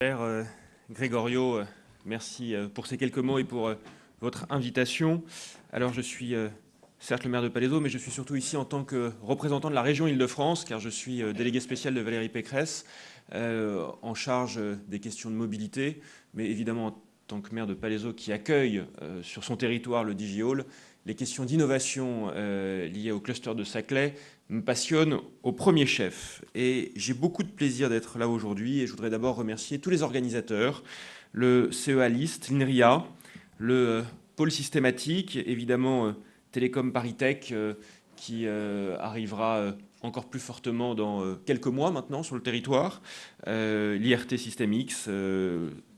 Cher Grégorio, merci pour ces quelques mots et pour votre invitation. Alors je suis certes le maire de Palaiseau, mais je suis surtout ici en tant que représentant de la région Île-de-France, car je suis délégué spécial de Valérie Pécresse, en charge des questions de mobilité, mais évidemment en tant que maire de Palaiseau qui accueille sur son territoire le DigiHall, les questions d'innovation liées au cluster de Saclay me passionne au premier chef. Et j'ai beaucoup de plaisir d'être là aujourd'hui. Et je voudrais d'abord remercier tous les organisateurs, le CEA List, l'INRIA, le pôle systématique, évidemment Télécom ParisTech, qui arrivera encore plus fortement dans quelques mois maintenant sur le territoire, l'IRT System X,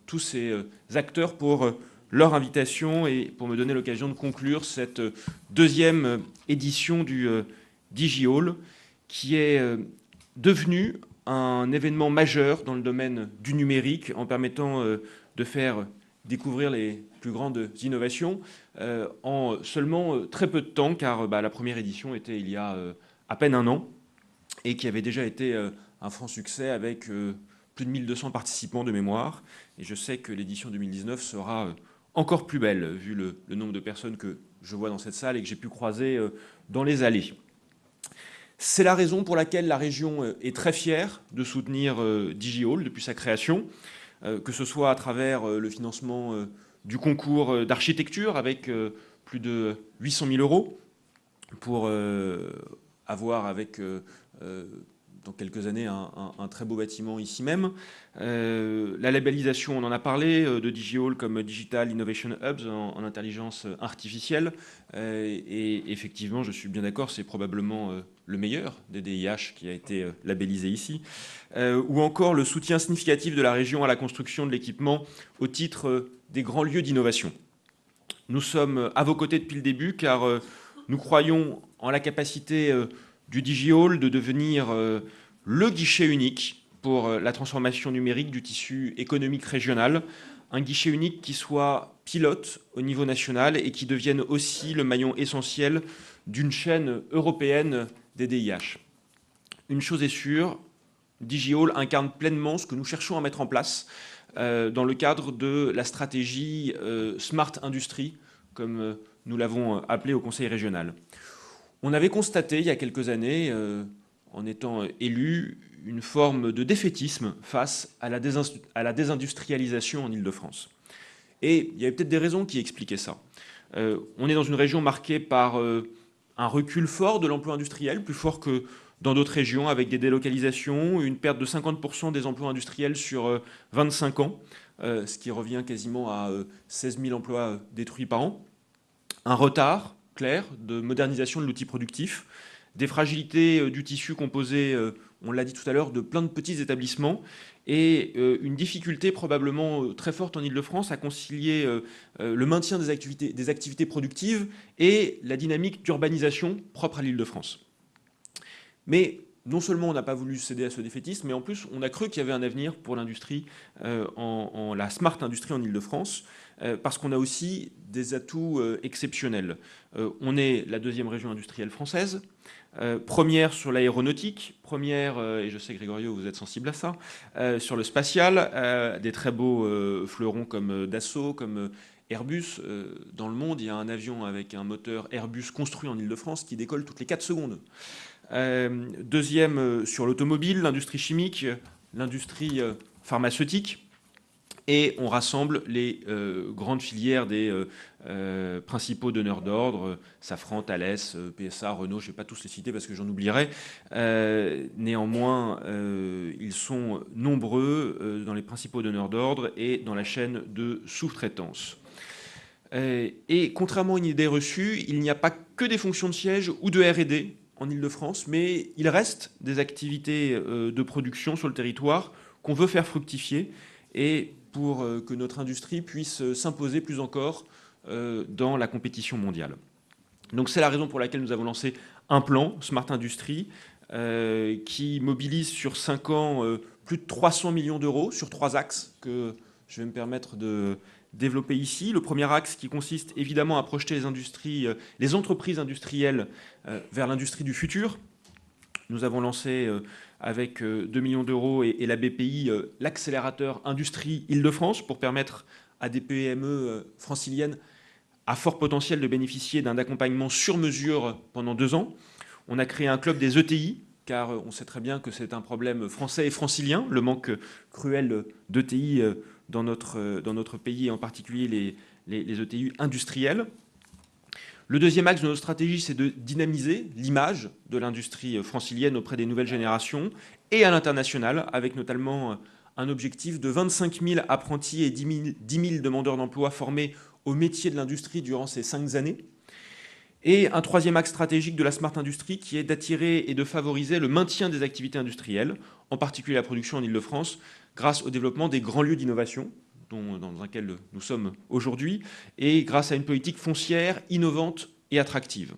tous ces acteurs pour leur invitation et pour me donner l'occasion de conclure cette deuxième édition du DigiHall, qui est devenu un événement majeur dans le domaine du numérique en permettant de faire découvrir les plus grandes innovations en seulement très peu de temps, car la première édition était il y a à peine un an et qui avait déjà été un franc succès avec plus de 1200 participants de mémoire. Et je sais que l'édition 2019 sera encore plus belle, vu le nombre de personnes que je vois dans cette salle et que j'ai pu croiser dans les allées. C'est la raison pour laquelle la région est très fière de soutenir DigiHall depuis sa création, que ce soit à travers le financement du concours d'architecture avec plus de 800 000 euros pour avoir avec dans quelques années un très beau bâtiment ici même. La labellisation, on en a parlé, de DigiHall comme Digital Innovation Hubs en intelligence artificielle. Et effectivement, je suis bien d'accord, c'est probablement le meilleur des DIH qui a été labellisé ici. Ou encore le soutien significatif de la région à la construction de l'équipement au titre des grands lieux d'innovation. Nous sommes à vos côtés depuis le début car nous croyons en la capacité du DigiHall de devenir le guichet unique pour la transformation numérique du tissu économique régional, un guichet unique qui soit pilote au niveau national et qui devienne aussi le maillon essentiel d'une chaîne européenne des DIH. Une chose est sûre, DigiHall incarne pleinement ce que nous cherchons à mettre en place dans le cadre de la stratégie Smart Industry, comme nous l'avons appelé au Conseil régional. On avait constaté il y a quelques années, en étant élu, une forme de défaitisme face à la désindustrialisation en Île-de-France. Et il y avait peut-être des raisons qui expliquaient ça. On est dans une région marquée par un recul fort de l'emploi industriel, plus fort que dans d'autres régions, avec des délocalisations, une perte de 50% des emplois industriels sur 25 ans, ce qui revient quasiment à 16 000 emplois détruits par an. Un retard clair de modernisation de l'outil productif, des fragilités du tissu composé, on l'a dit tout à l'heure, de plein de petits établissements, et une difficulté probablement très forte en Île-de-France à concilier le maintien des activités productives et la dynamique d'urbanisation propre à l'Île-de-France. Mais non seulement on n'a pas voulu céder à ce défaitisme, mais en plus on a cru qu'il y avait un avenir pour l'industrie, la smart industrie en Île-de-France, parce qu'on a aussi des atouts exceptionnels. On est la deuxième région industrielle française, première sur l'aéronautique, première, et je sais Grégorio, vous êtes sensible à ça, sur le spatial, des très beaux fleurons comme Dassault, comme Airbus. Dans le monde, il y a un avion avec un moteur Airbus construit en Île-de-France qui décolle toutes les 4 secondes. Deuxième sur l'automobile, l'industrie chimique, l'industrie pharmaceutique. Et on rassemble les grandes filières des principaux donneurs d'ordre, Safran, Thales, PSA, Renault, je ne vais pas tous les citer parce que j'en oublierai. Néanmoins, ils sont nombreux dans les principaux donneurs d'ordre et dans la chaîne de sous-traitance. Et contrairement à une idée reçue, il n'y a pas que des fonctions de siège ou de R&D en Île-de-France, mais il reste des activités de production sur le territoire qu'on veut faire fructifier et pour que notre industrie puisse s'imposer plus encore dans la compétition mondiale. Donc c'est la raison pour laquelle nous avons lancé un plan Smart Industry qui mobilise sur 5 ans plus de 300 millions d'euros sur 3 axes que je vais me permettre de développer ici. Le premier axe qui consiste évidemment à projeter les entreprises industrielles vers l'industrie du futur. Nous avons lancé avec 2 millions d'euros et la BPI l'accélérateur Industrie Île-de-France pour permettre à des PME franciliennes à fort potentiel de bénéficier d'un accompagnement sur mesure pendant 2 ans. On a créé un club des ETI, car on sait très bien que c'est un problème français et francilien, le manque cruel d'ETI dans notre pays, et en particulier les ETI industriels. Le deuxième axe de notre stratégie, c'est de dynamiser l'image de l'industrie francilienne auprès des nouvelles générations et à l'international, avec notamment un objectif de 25 000 apprentis et 10 000 demandeurs d'emploi formés au métier de l'industrie durant ces 5 années. Et un troisième axe stratégique de la Smart Industry qui est d'attirer et de favoriser le maintien des activités industrielles, en particulier la production en Île-de-France, grâce au développement des grands lieux d'innovation dans lequel nous sommes aujourd'hui, et grâce à une politique foncière innovante et attractive.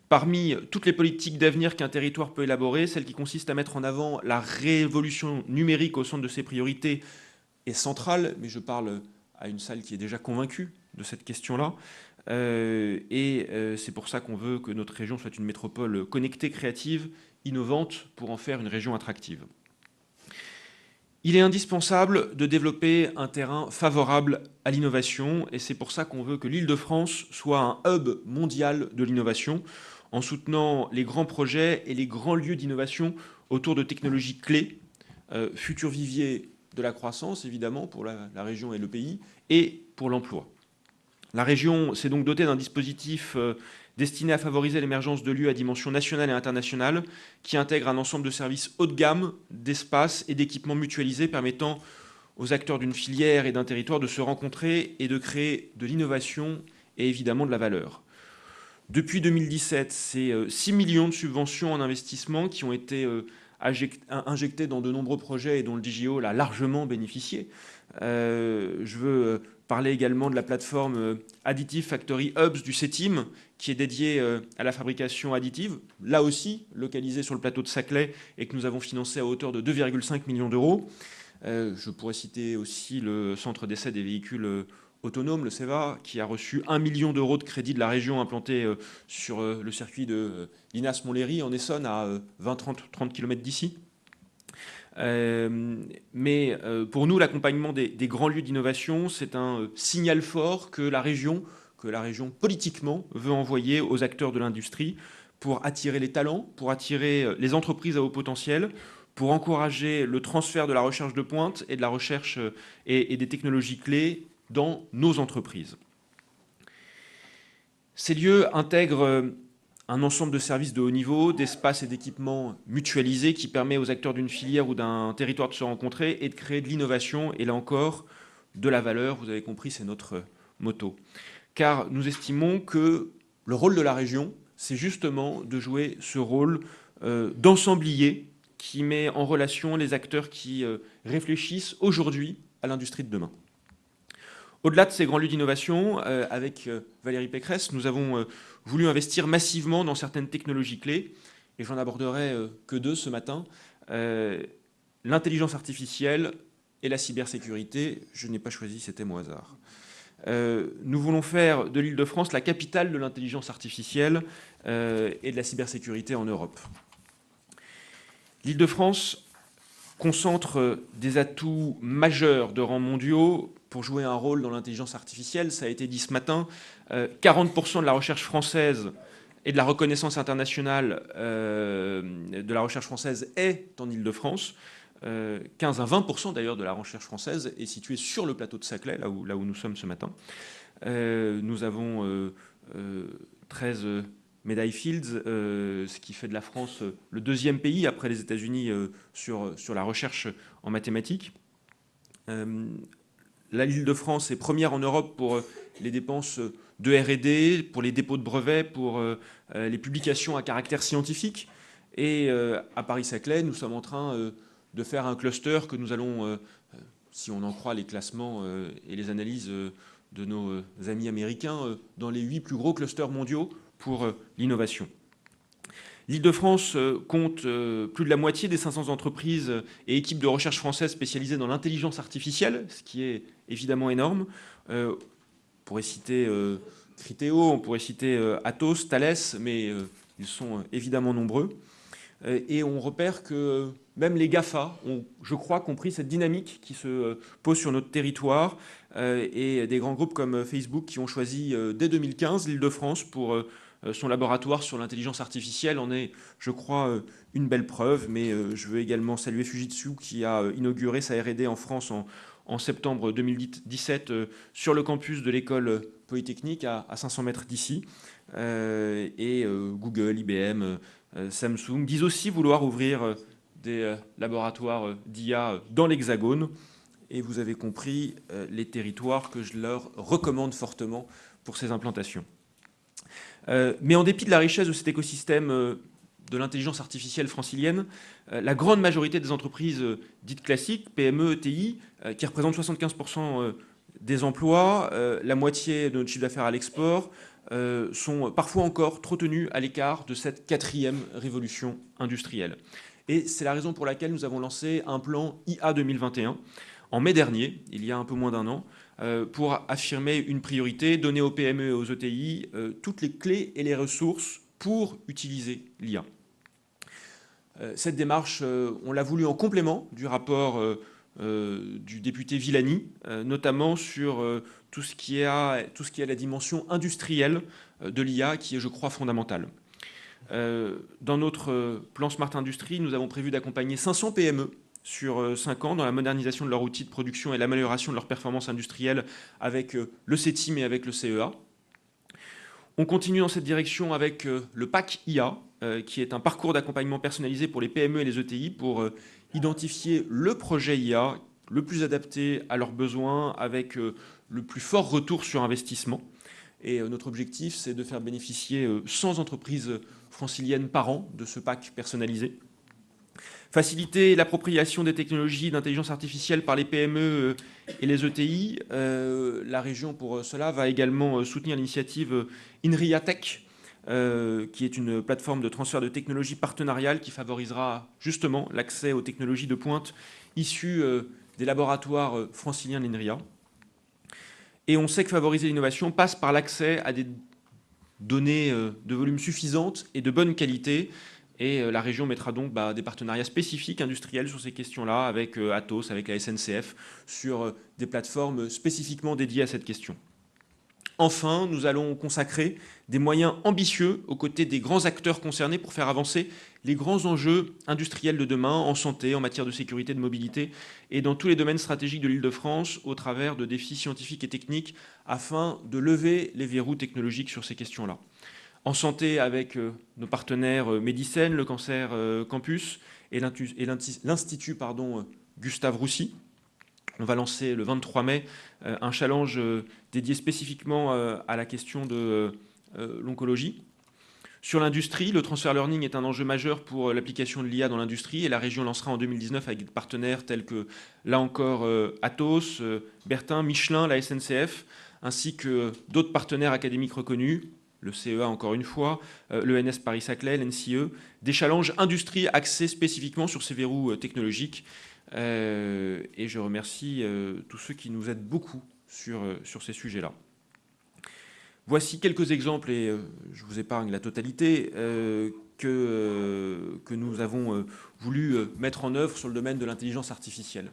Parmi toutes les politiques d'avenir qu'un territoire peut élaborer, celle qui consiste à mettre en avant la révolution numérique au centre de ses priorités est centrale, mais je parle à une salle qui est déjà convaincue de cette question-là. C'est pour ça qu'on veut que notre région soit une métropole connectée, créative, innovante, pour en faire une région attractive. Il est indispensable de développer un terrain favorable à l'innovation, et c'est pour ça qu'on veut que l'Île-de-France soit un hub mondial de l'innovation, en soutenant les grands projets et les grands lieux d'innovation autour de technologies clés, futur vivier de la croissance, évidemment, pour la région et le pays, et pour l'emploi. La région s'est donc dotée d'un dispositif destiné à favoriser l'émergence de lieux à dimension nationale et internationale, qui intègre un ensemble de services haut de gamme, d'espaces et d'équipements mutualisés permettant aux acteurs d'une filière et d'un territoire de se rencontrer et de créer de l'innovation et évidemment de la valeur. Depuis 2017, c'est 6 millions de subventions en investissement qui ont été injectées dans de nombreux projets et dont le DGO l'a largement bénéficié. Je veux parler également de la plateforme Additive Factory Hubs du CETIM, qui est dédiée à la fabrication additive, là aussi localisée sur le plateau de Saclay et que nous avons financé à hauteur de 2,5 millions d'euros. Je pourrais citer aussi le centre d'essai des véhicules autonomes, le CEVA, qui a reçu 1 million d'euros de crédit de la région implanté sur le circuit de Linas Montlhéry en Essonne, à 20-30 km d'ici. Mais pour nous, l'accompagnement des grands lieux d'innovation, c'est un signal fort que la région politiquement veut envoyer aux acteurs de l'industrie pour attirer les talents, pour attirer les entreprises à haut potentiel, pour encourager le transfert de la recherche de pointe et de la recherche et des technologies clés dans nos entreprises. Ces lieux intègrent un ensemble de services de haut niveau, d'espaces et d'équipements mutualisés qui permet aux acteurs d'une filière ou d'un territoire de se rencontrer et de créer de l'innovation et là encore de la valeur. Vous avez compris, c'est notre motto. Car nous estimons que le rôle de la région, c'est justement de jouer ce rôle d'ensemblier qui met en relation les acteurs qui réfléchissent aujourd'hui à l'industrie de demain. Au-delà de ces grands lieux d'innovation, avec Valérie Pécresse, nous avons voulu investir massivement dans certaines technologies clés, et j'en aborderai que 2 ce matin, l'intelligence artificielle et la cybersécurité. Je n'ai pas choisi, c'était mon hasard. Nous voulons faire de l'Île-de-France la capitale de l'intelligence artificielle et de la cybersécurité en Europe. L'Île-de-France concentre des atouts majeurs de rang mondiaux pour jouer un rôle dans l'intelligence artificielle. Ça a été dit ce matin, 40% de la recherche française et de la reconnaissance internationale de la recherche française est en Île-de-France. 15 à 20% d'ailleurs de la recherche française est située sur le plateau de Saclay, là où nous sommes ce matin. Nous avons 13 médailles Fields, ce qui fait de la France le 2e pays après les États-Unis sur la recherche en mathématiques. L'Île-de-France est première en Europe pour les dépenses de R&D, pour les dépôts de brevets, pour les publications à caractère scientifique. Et à Paris-Saclay, nous sommes en train de faire un cluster que nous allons, si on en croit les classements et les analyses de nos amis américains, dans les 8 plus gros clusters mondiaux pour l'innovation. L'Île-de-France compte plus de la moitié des 500 entreprises et équipes de recherche françaises spécialisées dans l'intelligence artificielle, ce qui est évidemment énorme. On pourrait citer Criteo, on pourrait citer Atos, Thales, mais ils sont évidemment nombreux. et on repère que même les GAFA ont, je crois, compris cette dynamique qui se pose sur notre territoire, et des grands groupes comme Facebook qui ont choisi dès 2015 l'Île-de-France pour son laboratoire sur l'intelligence artificielle en est, je crois, une belle preuve. Mais je veux également saluer Fujitsu qui a inauguré sa R&D en France en septembre 2017 sur le campus de l'école polytechnique à 500 mètres d'ici. Et Google, IBM, Samsung disent aussi vouloir ouvrir des laboratoires d'IA dans l'Hexagone. Et vous avez compris les territoires que je leur recommande fortement pour ces implantations. Mais en dépit de la richesse de cet écosystème de l'intelligence artificielle francilienne, la grande majorité des entreprises dites classiques, PME, ETI, qui représentent 75% des emplois, la moitié de notre chiffre d'affaires à l'export, sont parfois encore trop tenues à l'écart de cette 4e révolution industrielle. Et c'est la raison pour laquelle nous avons lancé un plan IA 2021 en mai dernier, il y a un peu moins d'un an, pour affirmer une priorité, donner aux PME et aux ETI toutes les clés et les ressources pour utiliser l'IA. Cette démarche, on l'a voulu en complément du rapport du député Villani, notamment sur tout ce qui est la dimension industrielle de l'IA, qui est, je crois, fondamentale. Dans notre plan Smart Industry, nous avons prévu d'accompagner 500 PME sur 5 ans dans la modernisation de leur outil de production et l'amélioration de leur performance industrielle avec le CETIM et avec le CEA. On continue dans cette direction avec le PAC IA, qui est un parcours d'accompagnement personnalisé pour les PME et les ETI pour identifier le projet IA le plus adapté à leurs besoins avec le plus fort retour sur investissement. Et notre objectif, c'est de faire bénéficier 100 entreprises franciliennes par an de ce PAC personnalisé. Faciliter l'appropriation des technologies d'intelligence artificielle par les PME et les ETI. La région, pour cela, va également soutenir l'initiative INRIA Tech, qui est une plateforme de transfert de technologies partenariales qui favorisera justement l'accès aux technologies de pointe issues des laboratoires franciliens de l'INRIA. Et on sait que favoriser l'innovation passe par l'accès à des données de volume suffisantes et de bonne qualité. Et la région mettra donc des partenariats spécifiques industriels sur ces questions-là avec Atos, avec la SNCF, sur des plateformes spécifiquement dédiées à cette question. Enfin, nous allons consacrer des moyens ambitieux aux côtés des grands acteurs concernés pour faire avancer les grands enjeux industriels de demain en santé, en matière de sécurité, de mobilité et dans tous les domaines stratégiques de l'Île-de-France au travers de défis scientifiques et techniques afin de lever les verrous technologiques sur ces questions-là. En santé avec nos partenaires Médicène, le Cancer Campus et l'Institut Gustave Roussy. On va lancer le 23 mai un challenge dédié spécifiquement à la question de l'oncologie. Sur l'industrie, le transfer learning est un enjeu majeur pour l'application de l'IA dans l'industrie et la région lancera en 2019 avec des partenaires tels que, là encore, Atos, Bertin, Michelin, la SNCF, ainsi que d'autres partenaires académiques reconnus, le CEA encore une fois, l'ENS Paris-Saclay, l'NCE, des challenges industrie axés spécifiquement sur ces verrous technologiques. Et je remercie tous ceux qui nous aident beaucoup sur ces sujets-là. Voici quelques exemples, et je vous épargne la totalité, que nous avons voulu mettre en œuvre sur le domaine de l'intelligence artificielle.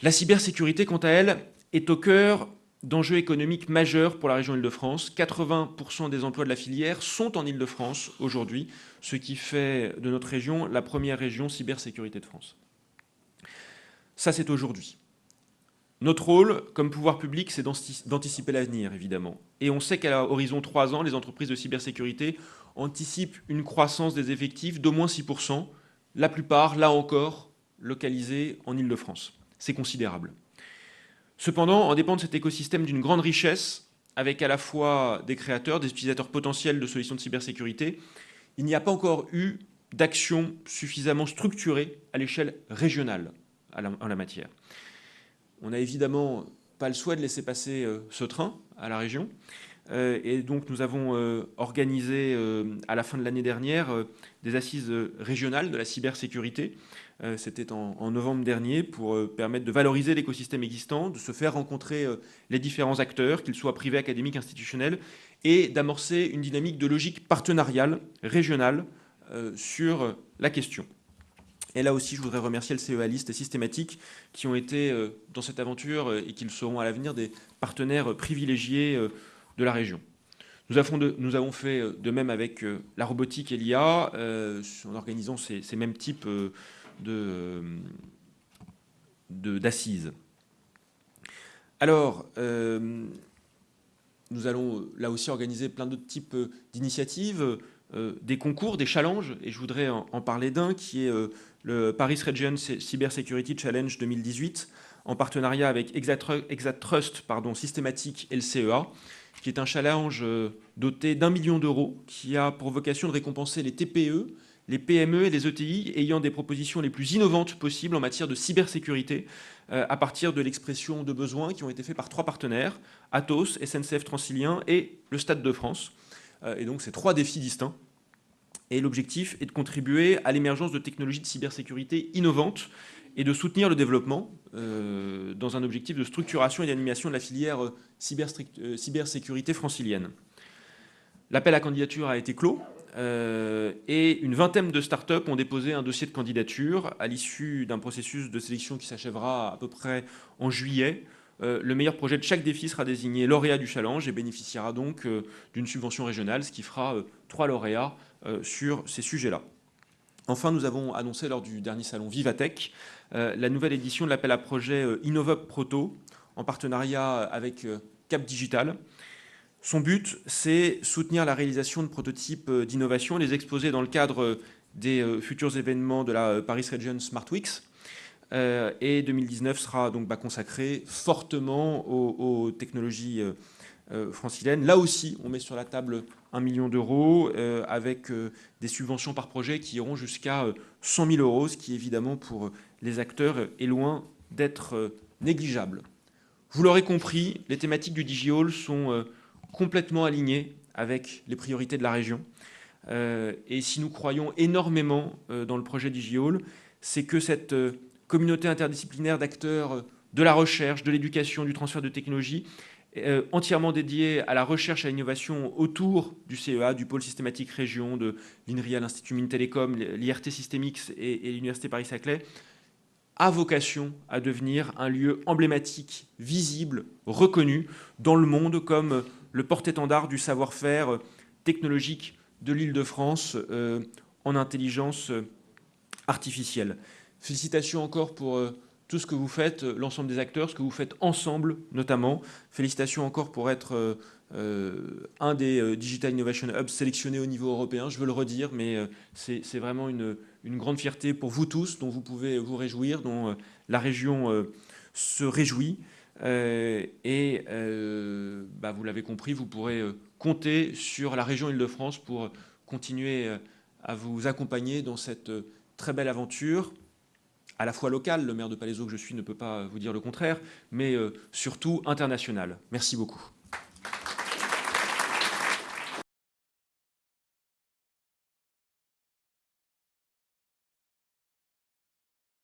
La cybersécurité, quant à elle, est au cœur d'enjeux économiques majeurs pour la région Île-de-France. 80% des emplois de la filière sont en Île-de-France aujourd'hui, ce qui fait de notre région la première région cybersécurité de France. Ça, c'est aujourd'hui. Notre rôle, comme pouvoir public, c'est d'anticiper l'avenir, évidemment. Et on sait qu'à l'horizon 3 ans, les entreprises de cybersécurité anticipent une croissance des effectifs d'au moins 6%, la plupart, là encore, localisés en Île-de-France. C'est considérable. Cependant, en dépend de cet écosystème d'une grande richesse, avec à la fois des créateurs, des utilisateurs potentiels de solutions de cybersécurité, il n'y a pas encore eu d'action suffisamment structurée à l'échelle régionale en la matière. On n'a évidemment pas le souhait de laisser passer ce train à la région. Et donc nous avons organisé à la fin de l'année dernière des assises régionales de la cybersécurité. C'était en novembre dernier pour permettre de valoriser l'écosystème existant, de se faire rencontrer les différents acteurs, qu'ils soient privés, académiques, institutionnels, et d'amorcer une dynamique de logique partenariale, régionale, sur la question. Et là aussi, je voudrais remercier le CEA Liste et Systématique qui ont été dans cette aventure et qui le seront à l'avenir des partenaires privilégiés de la région. Nous avons fait de même avec la robotique et l'IA en organisant ces mêmes types d'assises. Alors, nous allons là aussi organiser plein d'autres types d'initiatives, des concours, des challenges, et je voudrais en parler d'un qui est le Paris Region Cyber Security Challenge 2018, en partenariat avec Exatrust Systématique et le CEA, qui est un challenge doté d'1 million d'euros, qui a pour vocation de récompenser les TPE, les PME et les ETI ayant des propositions les plus innovantes possibles en matière de cybersécurité à partir de l'expression de besoins qui ont été faits par 3 partenaires, Atos, SNCF Transilien et le Stade de France. Et donc, c'est 3 défis distincts. Et l'objectif est de contribuer à l'émergence de technologies de cybersécurité innovantes et de soutenir le développement dans un objectif de structuration et d'animation de la filière cybersécurité francilienne. L'appel à candidature a été clos et une vingtaine de startups ont déposé un dossier de candidature à l'issue d'un processus de sélection qui s'achèvera à peu près en juillet. Le meilleur projet de chaque défi sera désigné lauréat du challenge et bénéficiera donc d'une subvention régionale, ce qui fera 3 lauréats sur ces sujets-là. Enfin, nous avons annoncé lors du dernier salon Vivatech la nouvelle édition de l'appel à projet Innovop Proto en partenariat avec Cap Digital. Son but, c'est soutenir la réalisation de prototypes d'innovation, les exposer dans le cadre des futurs événements de la Paris Region Smart Weeks. Et 2019 sera donc consacré fortement aux technologies franciliennes. Là aussi, on met sur la table 1 million d'euros avec des subventions par projet qui iront jusqu'à 100 000 euros, ce qui évidemment pour les acteurs est loin d'être négligeable. Vous l'aurez compris, les thématiques du DigiHall sont complètement alignées avec les priorités de la région. Et si nous croyons énormément dans le projet DigiHall, c'est que cette communauté interdisciplinaire d'acteurs de la recherche, de l'éducation, du transfert de technologie, entièrement dédiée à la recherche et à l'innovation autour du CEA, du pôle systématique région, de l'INRIA, l'Institut Mines Télécom, l'IRT Systemix et l'Université Paris-Saclay, a vocation à devenir un lieu emblématique, visible, reconnu dans le monde comme le porte-étendard du savoir-faire technologique de l'Île-de-France en intelligence artificielle. Félicitations encore pour tout ce que vous faites, l'ensemble des acteurs, ce que vous faites ensemble notamment. Félicitations encore pour être un des Digital Innovation Hubs sélectionnés au niveau européen. Je veux le redire, mais c'est vraiment une grande fierté pour vous tous, dont vous pouvez vous réjouir, dont la région se réjouit. Vous l'avez compris, vous pourrez compter sur la région Île-de-France pour continuer à vous accompagner dans cette très belle aventure, à la fois locale, le maire de Palaiseau que je suis ne peut pas vous dire le contraire, mais surtout internationale. Merci beaucoup.